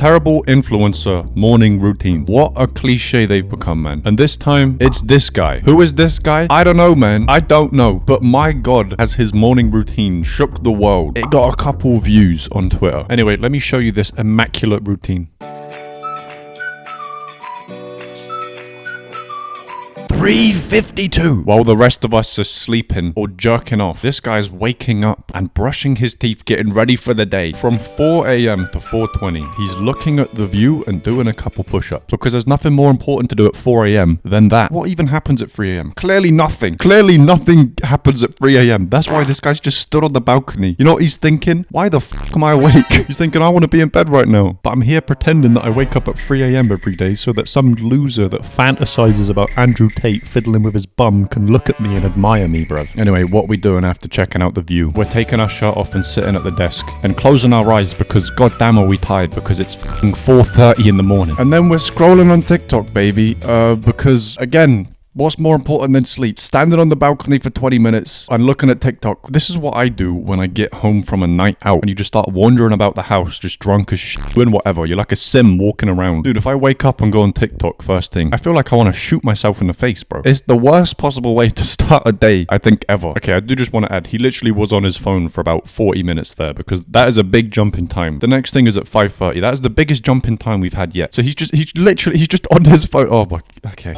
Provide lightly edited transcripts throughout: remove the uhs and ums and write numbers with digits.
Terrible influencer morning routine. What a cliche they've become, man. And this time, it's this guy. Who is this guy? I don't know, man. I don't know. But my God, has his morning routine shook the world. It got a couple views on Twitter. Anyway, let me show you this immaculate routine. 3:52. While the rest of us are sleeping or jerking off, this guy's waking up and brushing his teeth, getting ready for the day. From 4 a.m. to 4:20, he's looking at the view and doing a couple push-ups because there's nothing more important to do at 4 a.m. than that. What even happens at 3 a.m.? Clearly nothing. Clearly nothing happens at 3 a.m. That's why this guy's just stood on the balcony. You know what he's thinking? Why the f*** am I awake? He's thinking, I want to be in bed right now, but I'm here pretending that I wake up at 3 a.m. every day so that some loser that fantasizes about Andrew Tate fiddling with his bum can look at me and admire me, bruv. Anyway, what we doing after checking out the view? We're taking our shirt off and sitting at the desk and closing our eyes because goddamn are we tired because it's f***ing 4:30 in the morning. And then we're scrolling on TikTok, baby, because again, what's more important than sleep? Standing on the balcony for 20 minutes and looking at TikTok. This is what I do when I get home from a night out and you just start wandering about the house, just drunk as shit, doing whatever. You're like a sim walking around. Dude, if I wake up and go on TikTok first thing, I feel like I want to shoot myself in the face, bro. It's the worst possible way to start a day, I think, ever. Okay, I do just want to add, he literally was on his phone for about 40 minutes there because that is a big jump in time. The next thing is at 5:30. That is the biggest jump in time we've had yet. So he's just on his phone. Oh my, okay.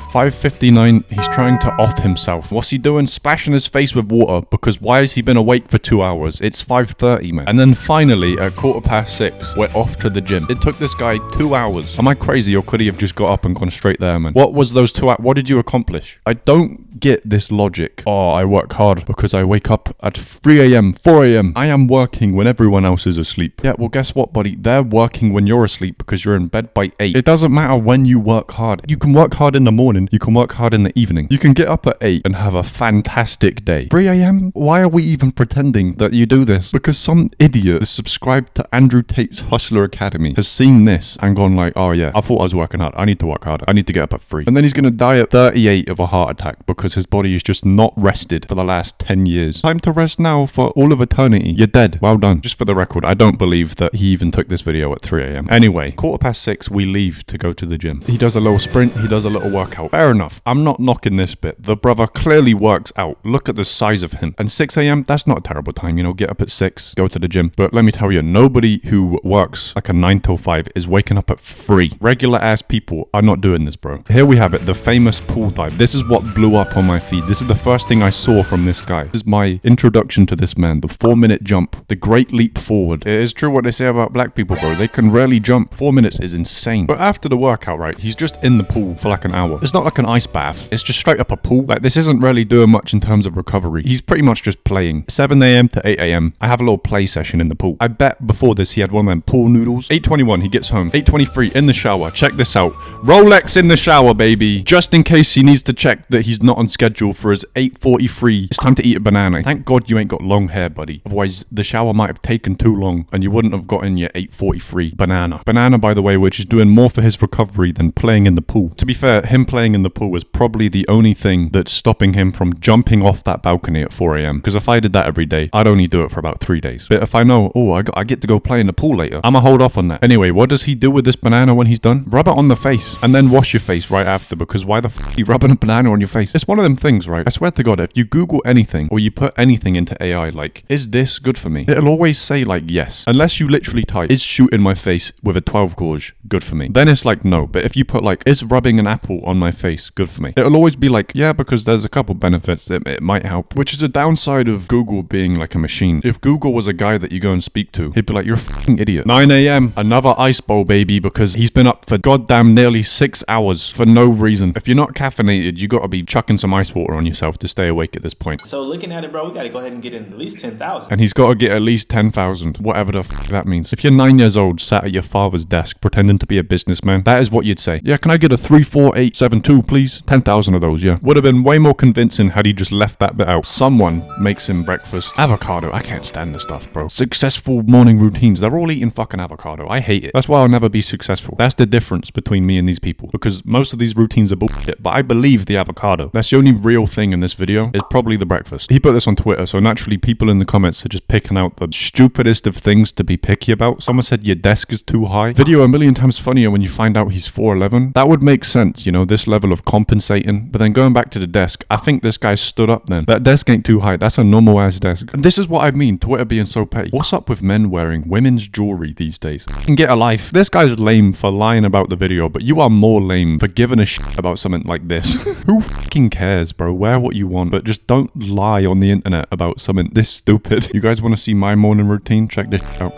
5:59, he's trying to off himself. What's he doing? Splashing his face with water because why has he been awake for 2 hours? It's 5:30, man. And then finally, at 6:15, we're off to the gym. It took this guy 2 hours. Am I crazy or could he have just got up and gone straight there, man? What was those 2 hours? What did you accomplish? I don't get this logic. Oh, I work hard because I wake up at 3 a.m., 4 a.m. I am working when everyone else is asleep. Yeah, well, guess what, buddy? They're working when you're asleep because you're in bed by 8. It doesn't matter when you work hard. You can work hard in the morning. You can work hard in the evening. You can get up at 8 and have a fantastic day. 3 a.m.? Why are we even pretending that you do this? Because some idiot is subscribed to Andrew Tate's Hustler Academy, has seen this and gone like, oh yeah, I thought I was working hard. I need to work hard. I need to get up at 3. And then he's going to die at 38 of a heart attack because his body is just not rested for the last 10 years. Time to rest now for all of eternity. You're dead. Well done. Just for the record, I don't believe that he even took this video at 3 a.m. Anyway, 6:15, we leave to go to the gym. He does a little sprint. He does a little workout. Fair enough. I'm not knocking this bit. The brother clearly works out. Look at the size of him. And 6 a.m., that's not a terrible time, you know, get up at 6, go to the gym. But let me tell you, nobody who works like a 9 till 5 is waking up at 3. Regular ass people are not doing this, bro. Here we have it, the famous pool dive. This is what blew up on my feed. This is the first thing I saw from this guy. This is my introduction to this man, the 4-minute jump, the great leap forward. It is true what they say about black people, bro. They can rarely jump. 4 minutes is insane. But after the workout, right, he's just in the pool for like an hour. It's not like an ice bath. It's just straight up a pool. Like, this isn't really doing much in terms of recovery. He's pretty much just playing. 7 a.m. to 8 a.m. I have a little play session in the pool. I bet before this he had one of them pool noodles. 8:21, he gets home. 8:23, in the shower. Check this out. Rolex in the shower, baby. Just in case he needs to check that he's not on schedule for his 8:43. It's time to eat a banana. Thank God you ain't got long hair, buddy. Otherwise, the shower might have taken too long and you wouldn't have gotten your 8:43 banana. Banana, by the way, which is doing more for his recovery than playing in the pool. To be fair, him playing in the pool is probably the only thing that's stopping him from jumping off that balcony at 4 a.m. Because if I did that every day, I'd only do it for about 3 days. But if I know, oh, I get to go play in the pool later, I'ma hold off on that. Anyway, what does he do with this banana when he's done? Rub it on the face and then wash your face right after, because why the f*** are you rubbing a banana on your face? It's one of them things, right? I swear to God, if you Google anything or you put anything into AI, like, is this good for me? It'll always say like, yes. Unless you literally type, is shooting my face with a 12 gauge good for me? Then it's like, no. But if you put like, is rubbing an apple on my face good for me? It'll always be like, yeah, because there's a couple benefits that it might help, which is a downside of Google being like a machine. If Google was a guy that you go and speak to, he'd be like, you're a fucking idiot. 9 a.m, another ice bowl, baby, because he's been up for goddamn nearly 6 hours for no reason. If you're not caffeinated, you gotta be chucking some ice water on yourself to stay awake at this point. So looking at it, bro, we gotta go ahead and get in at least 10,000. And he's gotta get at least 10,000, whatever the f that means. If you're 9 years old, sat at your father's desk, pretending to be a businessman, that is what you'd say. Yeah, can I get a 3487 2, please. 10,000 of those, yeah. Would have been way more convincing had he just left that bit out. Someone makes him breakfast. Avocado. I can't stand this stuff, bro. Successful morning routines. They're all eating fucking avocado. I hate it. That's why I'll never be successful. That's the difference between me and these people. Because most of these routines are bullshit, but I believe the avocado. That's the only real thing in this video. Is probably the breakfast. He put this on Twitter, so naturally people in the comments are just picking out the stupidest of things to be picky about. Someone said your desk is too high. Video a million times funnier when you find out he's 4'11". That would make sense, you know, this level of compensating. But then going back to the desk, I think this guy stood up then. That desk ain't too high. That's a normal ass desk. And this is what I mean, Twitter being so petty. What's up with men wearing women's jewelry these days? And get a life. This guy's lame for lying about the video, but you are more lame for giving a shit about something like this. Who fucking cares, bro? Wear what you want, but just don't lie on the internet about something this stupid. You guys want to see my morning routine? Check this out.